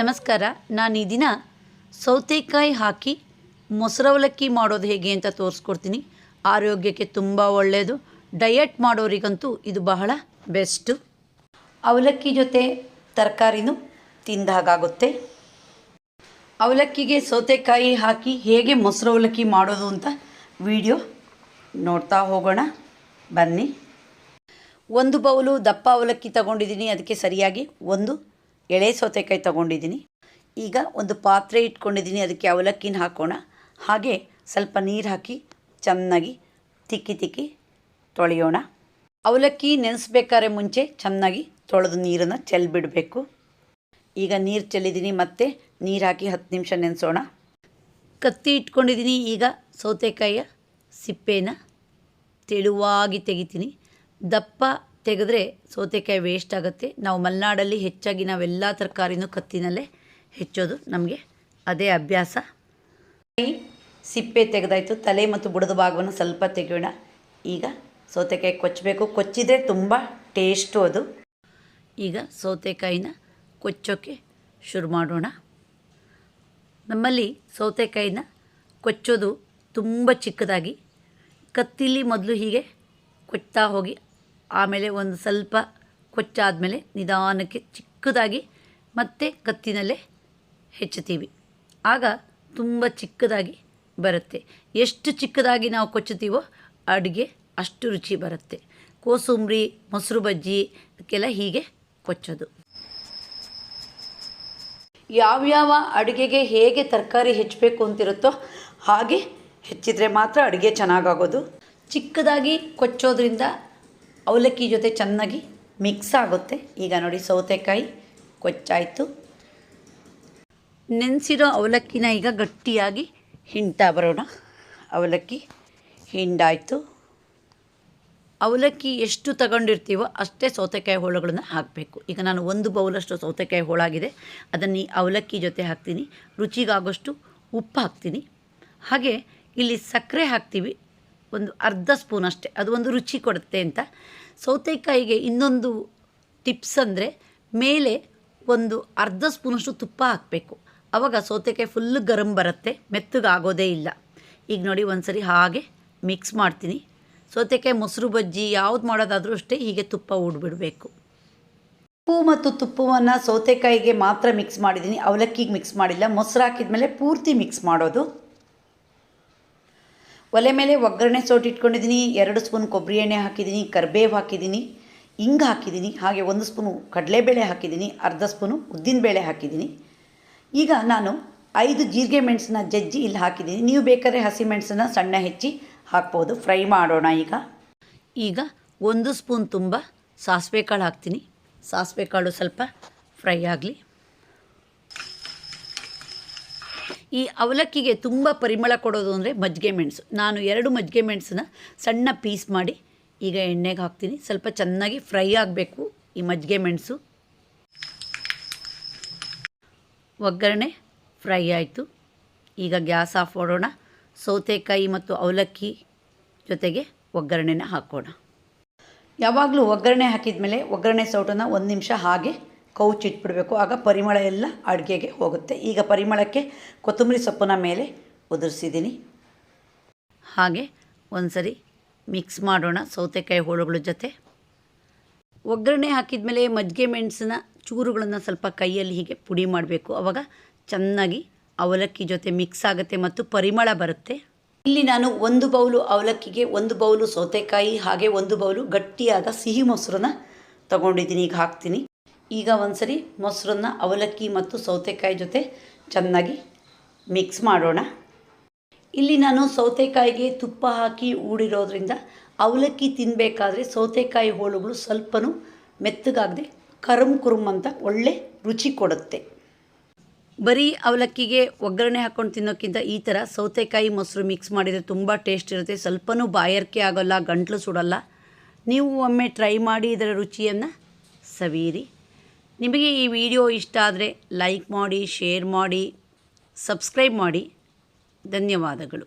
ನಮಸ್ಕಾರ. ನಾನು ಈ ದಿನ ಸೌತೆಕಾಯಿ ಹಾಕಿ ಮೊಸರವಲಕ್ಕಿ ಮಾಡೋದು ಹೇಗೆ ಅಂತ ತೋರಿಸ್ಕೊಡ್ತೀನಿ. ಆರೋಗ್ಯಕ್ಕೆ ತುಂಬ ಒಳ್ಳೆಯದು. ಡಯಟ್ ಮಾಡೋರಿಗಂತೂ ಇದು ಬಹಳ ಬೆಸ್ಟು. ಅವಲಕ್ಕಿ ಜೊತೆ ತರಕಾರಿನೂ ತಿಂದ ಹಾಗಾಗುತ್ತೆ. ಅವಲಕ್ಕಿಗೆ ಸೌತೆಕಾಯಿ ಹಾಕಿ ಹೇಗೆ ಮೊಸರವಲಕ್ಕಿ ಮಾಡೋದು ಅಂತ ವಿಡಿಯೋ ನೋಡ್ತಾ ಹೋಗೋಣ ಬನ್ನಿ. 1 ಬೌಲು ದಪ್ಪ ಅವಲಕ್ಕಿ ತಗೊಂಡಿದ್ದೀನಿ. ಅದಕ್ಕೆ ಸರಿಯಾಗಿ 1 ಎಳೆ ಸೌತೆಕಾಯಿ ತಗೊಂಡಿದ್ದೀನಿ. ಈಗ ಒಂದು ಪಾತ್ರೆ ಇಟ್ಕೊಂಡಿದ್ದೀನಿ. ಅದಕ್ಕೆ ಅವಲಕ್ಕಿನ ಹಾಕೋಣ. ಹಾಗೆ ಸ್ವಲ್ಪ ನೀರು ಹಾಕಿ ಚೆನ್ನಾಗಿ ತಿಕ್ಕಿ ತೊಳೆಯೋಣ. ಅವಲಕ್ಕಿ ನೆನೆಸ್ಬೇಕಾದ್ರೆ ಮುಂಚೆ ಚೆನ್ನಾಗಿ ತೊಳೆದು ನೀರನ್ನು ಚೆಲ್ಲಿಬಿಡಬೇಕು. ಈಗ ನೀರು ಚೆಲ್ಲಿದ್ದೀನಿ. ಮತ್ತೆ ನೀರು ಹಾಕಿ 10 ನಿಮಿಷ ನೆನೆಸೋಣ. ಕತ್ತಿ ಇಟ್ಕೊಂಡಿದ್ದೀನಿ. ಈಗ ಸೌತೆಕಾಯಿಯ ಸಿಪ್ಪೆನ ತೆಳುವಾಗಿ ತೆಗಿತೀನಿ. ದಪ್ಪ ತೆಗೆದ್ರೆ ಸೌತೆಕಾಯಿ ವೇಸ್ಟ್ ಆಗುತ್ತೆ. ನಾವು ಮಲೆನಾಡಲ್ಲಿ ಹೆಚ್ಚಾಗಿ ನಾವೆಲ್ಲ ತರಕಾರಿನೂ ಕತ್ತಿನಲ್ಲೇ ಹೆಚ್ಚೋದು. ನಮಗೆ ಅದೇ ಅಭ್ಯಾಸ. ಸಿಪ್ಪೆ ತೆಗೆದಾಯಿತು. ತಲೆ ಮತ್ತು ಬುಡದ ಭಾಗವನ್ನು ಸ್ವಲ್ಪ ತೆಗೆಯೋಣ. ಈಗ ಸೌತೆಕಾಯಿ ಕೊಚ್ಚಬೇಕು. ಕೊಚ್ಚಿದರೆ ತುಂಬ ಟೇಸ್ಟು ಅದು. ಈಗ ಸೌತೆಕಾಯಿನ ಕೊಚ್ಚೋಕ್ಕೆ ಶುರು ಮಾಡೋಣ. ನಮ್ಮಲ್ಲಿ ಸೌತೆಕಾಯಿನ ಕೊಚ್ಚೋದು ತುಂಬ ಚಿಕ್ಕದಾಗಿ, ಕತ್ತಿಲಿ ಮೊದಲು ಹೀಗೆ ಕೊಚ್ತಾ ಹೋಗಿ ಆಮೇಲೆ ಒಂದು ಸ್ವಲ್ಪ ಕೊಚ್ಚಾದಮೇಲೆ ನಿಧಾನಕ್ಕೆ ಚಿಕ್ಕದಾಗಿ ಮತ್ತೆ ಕತ್ತಿನಲ್ಲೇ ಹೆಚ್ಚುತ್ತೀವಿ. ಆಗ ತುಂಬ ಚಿಕ್ಕದಾಗಿ ಬರುತ್ತೆ. ಎಷ್ಟು ಚಿಕ್ಕದಾಗಿ ನಾವು ಕೊಚ್ಚುತ್ತೀವೋ ಅಡುಗೆ ಅಷ್ಟು ರುಚಿ ಬರುತ್ತೆ. ಕೋಸಂಬರಿ, ಮೊಸರು ಬಜ್ಜಿ ಅದಕ್ಕೆಲ್ಲ ಹೀಗೆ ಕೊಚ್ಚೋದು. ಯಾವ್ಯಾವ ಅಡುಗೆಗೆ ಹೇಗೆ ತರಕಾರಿ ಹೆಚ್ಚಬೇಕು ಅಂತಿರುತ್ತೋ ಹಾಗೆ ಹೆಚ್ಚಿದರೆ ಮಾತ್ರ ಅಡುಗೆ ಚೆನ್ನಾಗಾಗೋದು. ಚಿಕ್ಕದಾಗಿ ಕೊಚ್ಚೋದ್ರಿಂದ ಅವಲಕ್ಕಿ ಜೊತೆ ಚೆನ್ನಾಗಿ ಮಿಕ್ಸ್ ಆಗುತ್ತೆ. ಈಗ ನೋಡಿ ಸೌತೆಕಾಯಿ ಕೊಚ್ಚಾಯಿತು. ನೆನೆಸಿರೋ ಅವಲಕ್ಕಿನ ಈಗ ಗಟ್ಟಿಯಾಗಿ ಹಿಂಡ್ತಾ ಬರೋಣ. ಅವಲಕ್ಕಿ ಹಿಂಡಾಯಿತು. ಅವಲಕ್ಕಿ ಎಷ್ಟು ತಗೊಂಡಿರ್ತೀವೋ ಅಷ್ಟೇ ಸೌತೆಕಾಯಿ ಹೋಳುಗಳನ್ನು ಹಾಕಬೇಕು. ಈಗ ನಾನು 1 ಬೌಲಷ್ಟು ಸೌತೆಕಾಯಿ ಹೋಳಾಗಿದೆ. ಅದನ್ನು ಈ ಅವಲಕ್ಕಿ ಜೊತೆ ಹಾಕ್ತೀನಿ. ರುಚಿಗಾಗೋಷ್ಟು ಉಪ್ಪು ಹಾಕ್ತೀನಿ. ಹಾಗೆ ಇಲ್ಲಿ ಸಕ್ಕರೆ ಹಾಕ್ತೀವಿ, ಒಂದು ಅರ್ಧ ಸ್ಪೂನ್ ಅಷ್ಟೇ. ಅದು ಒಂದು ರುಚಿ ಕೊಡುತ್ತೆ ಅಂತ. ಸೌತೆಕಾಯಿಗೆ ಇನ್ನೊಂದು ಟಿಪ್ಸ್ ಅಂದರೆ ಮೇಲೆ ಒಂದು ಅರ್ಧ ಸ್ಪೂನಷ್ಟು ತುಪ್ಪ ಹಾಕಬೇಕು. ಆವಾಗ ಸೌತೆಕಾಯಿ ಫುಲ್ಲು ಗರಂ ಬರುತ್ತೆ, ಮೆತ್ತಗಾಗೋದೇ ಇಲ್ಲ. ಈಗ ನೋಡಿ ಒಂದ್ಸರಿ ಹಾಗೆ ಮಿಕ್ಸ್ ಮಾಡ್ತೀನಿ. ಸೌತೆಕಾಯಿ ಮೊಸರು ಬಜ್ಜಿ ಯಾವ್ದು ಮಾಡೋದಾದರೂ ಅಷ್ಟೇ ಹೀಗೆ ತುಪ್ಪ ಉಡ್ಬಿಡಬೇಕು. ಉಪ್ಪು ಮತ್ತು ತುಪ್ಪವನ್ನು ಸೌತೆಕಾಯಿಗೆ ಮಾತ್ರ ಮಿಕ್ಸ್ ಮಾಡಿದ್ದೀನಿ, ಅವಲಕ್ಕಿಗೆ ಮಿಕ್ಸ್ ಮಾಡಿಲ್ಲ. ಮೊಸರು ಹಾಕಿದ್ಮೇಲೆ ಪೂರ್ತಿ ಮಿಕ್ಸ್ ಮಾಡೋದು. ಒಲೆ ಮೇಲೆ ಒಗ್ಗರಣೆ ಸೌಟು ಇಟ್ಕೊಂಡಿದ್ದೀನಿ. 2 ಸ್ಪೂನ್ ಕೊಬ್ಬರಿ ಎಣ್ಣೆ ಹಾಕಿದ್ದೀನಿ, ಕರಿಬೇವು ಹಾಕಿದ್ದೀನಿ, ಹಿಂಗೆ ಹಾಕಿದ್ದೀನಿ. ಹಾಗೆ 1 ಸ್ಪೂನು ಕಡಲೆಬೇಳೆ ಹಾಕಿದ್ದೀನಿ, ಅರ್ಧ ಸ್ಪೂನು ಉದ್ದಿನಬೇಳೆ ಹಾಕಿದ್ದೀನಿ. ಈಗ ನಾನು 5 ಜೀರಿಗೆ ಮೆಣಸನ್ನ ಜಜ್ಜಿ ಇಲ್ಲಿ ಹಾಕಿದ್ದೀನಿ. ನೀವು ಬೇಕಾದ್ರೆ ಹಸಿಮೆಣಸನ್ನು ಸಣ್ಣ ಹೆಚ್ಚಿ ಹಾಕ್ಬೋದು. ಫ್ರೈ ಮಾಡೋಣ. ಈಗ 1 ಸ್ಪೂನ್ ತುಂಬ ಸಾಸಿವೆ ಕಾಳು ಹಾಕ್ತೀನಿ. ಸಾಸಿವೆ ಕಾಳು ಸ್ವಲ್ಪ ಫ್ರೈ ಆಗಲಿ. ಈ ಅವಲಕ್ಕಿಗೆ ತುಂಬ ಪರಿಮಳ ಕೊಡೋದು ಅಂದರೆ ಮಜ್ಜಿಗೆ ಮೆಣಸು. ನಾನು 2 ಮಜ್ಜಿಗೆ ಮೆಣಸನ್ನ ಸಣ್ಣ ಪೀಸ್ ಮಾಡಿ ಈಗ ಎಣ್ಣೆಗೆ ಹಾಕ್ತೀನಿ. ಸ್ವಲ್ಪ ಚೆನ್ನಾಗಿ ಫ್ರೈ ಆಗಬೇಕು ಈ ಮಜ್ಜಿಗೆ ಮೆಣಸು. ಒಗ್ಗರಣೆ ಫ್ರೈ ಆಯಿತು. ಈಗ ಗ್ಯಾಸ್ ಆಫ್ ಮಾಡೋಣ. ಸೌತೆಕಾಯಿ ಮತ್ತು ಅವಲಕ್ಕಿ ಜೊತೆಗೆ ಒಗ್ಗರಣೆನ ಹಾಕೋಣ. ಯಾವಾಗಲೂ ಒಗ್ಗರಣೆ ಹಾಕಿದ ಮೇಲೆ ಒಗ್ಗರಣೆ ಸೌಟನ್ನು 1 ನಿಮಿಷ ಹಾಗೆ ಕೌಚಿಟ್ಬಿಡಬೇಕು. ಆಗ ಪರಿಮಳ ಎಲ್ಲ ಅಡುಗೆಗೆ ಹೋಗುತ್ತೆ. ಈಗ ಪರಿಮಳಕ್ಕೆ ಕೊತ್ತಂಬರಿ ಸೊಪ್ಪನ್ನ ಮೇಲೆ ಉದುರಿಸಿದ್ದೀನಿ. ಹಾಗೆ ಒಂದು ಸರಿ ಮಿಕ್ಸ್ ಮಾಡೋಣ ಸೌತೆಕಾಯಿ ಹೋಳುಗಳ ಜೊತೆ. ಒಗ್ಗರಣೆ ಹಾಕಿದ ಮೇಲೆ ಮಜ್ಜಿಗೆ ಮೆಣಸಿನ ಚೂರುಗಳನ್ನು ಸ್ವಲ್ಪ ಕೈಯಲ್ಲಿ ಹೀಗೆ ಪುಡಿ ಮಾಡಬೇಕು. ಆವಾಗ ಚೆನ್ನಾಗಿ ಅವಲಕ್ಕಿ ಜೊತೆ ಮಿಕ್ಸ್ ಆಗುತ್ತೆ ಮತ್ತು ಪರಿಮಳ ಬರುತ್ತೆ. ಇಲ್ಲಿ ನಾನು 1 ಬೌಲು ಅವಲಕ್ಕಿಗೆ 1 ಬೌಲು ಸೌತೆಕಾಯಿ ಹಾಗೆ 1 ಬೌಲು ಗಟ್ಟಿಯಾದ ಸಿಹಿ ಮೊಸರನ್ನ ತಗೊಂಡಿದ್ದೀನಿ. ಈಗ ಹಾಕ್ತೀನಿ. ಈಗ ಒಂದ್ಸರಿ ಮೊಸರನ್ನ ಅವಲಕ್ಕಿ ಮತ್ತು ಸೌತೆಕಾಯಿ ಜೊತೆ ಚೆನ್ನಾಗಿ ಮಿಕ್ಸ್ ಮಾಡೋಣ. ಇಲ್ಲಿ ನಾನು ಸೌತೆಕಾಯಿಗೆ ತುಪ್ಪ ಹಾಕಿ ಊಡಿರೋದ್ರಿಂದ ಅವಲಕ್ಕಿ ತಿನ್ನಬೇಕಾದ್ರೆ ಸೌತೆಕಾಯಿ ಹೋಳುಗಳು ಸ್ವಲ್ಪನೂ ಮೆತ್ತಗಾಗದೆ ಕುರುಮ್ ಅಂತ ಒಳ್ಳೆ ರುಚಿ ಕೊಡುತ್ತೆ. ಬರೀ ಅವಲಕ್ಕಿಗೆ ಒಗ್ಗರಣೆ ಹಾಕ್ಕೊಂಡು ತಿನ್ನೋಕ್ಕಿಂತ ಈ ಥರ ಸೌತೆಕಾಯಿ ಮೊಸರು ಮಿಕ್ಸ್ ಮಾಡಿದರೆ ತುಂಬ ಟೇಸ್ಟ್ ಇರುತ್ತೆ. ಸ್ವಲ್ಪನೂ ಬಾಯಾರಿಕೆ ಆಗೋಲ್ಲ, ಗಂಟಲು ಸುಡಲ್ಲ. ನೀವು ಒಮ್ಮೆ ಟ್ರೈ ಮಾಡಿ ಇದರ ರುಚಿಯನ್ನು ಸವಿಯಿರಿ. ನಿಮಗೆ ಈ ವಿಡಿಯೋ ಇಷ್ಟ ಆದರೆ ಲೈಕ್ ಮಾಡಿ, ಶೇರ್ ಮಾಡಿ, ಸಬ್ಸ್ಕ್ರೈಬ್ ಮಾಡಿ. ಧನ್ಯವಾದಗಳು.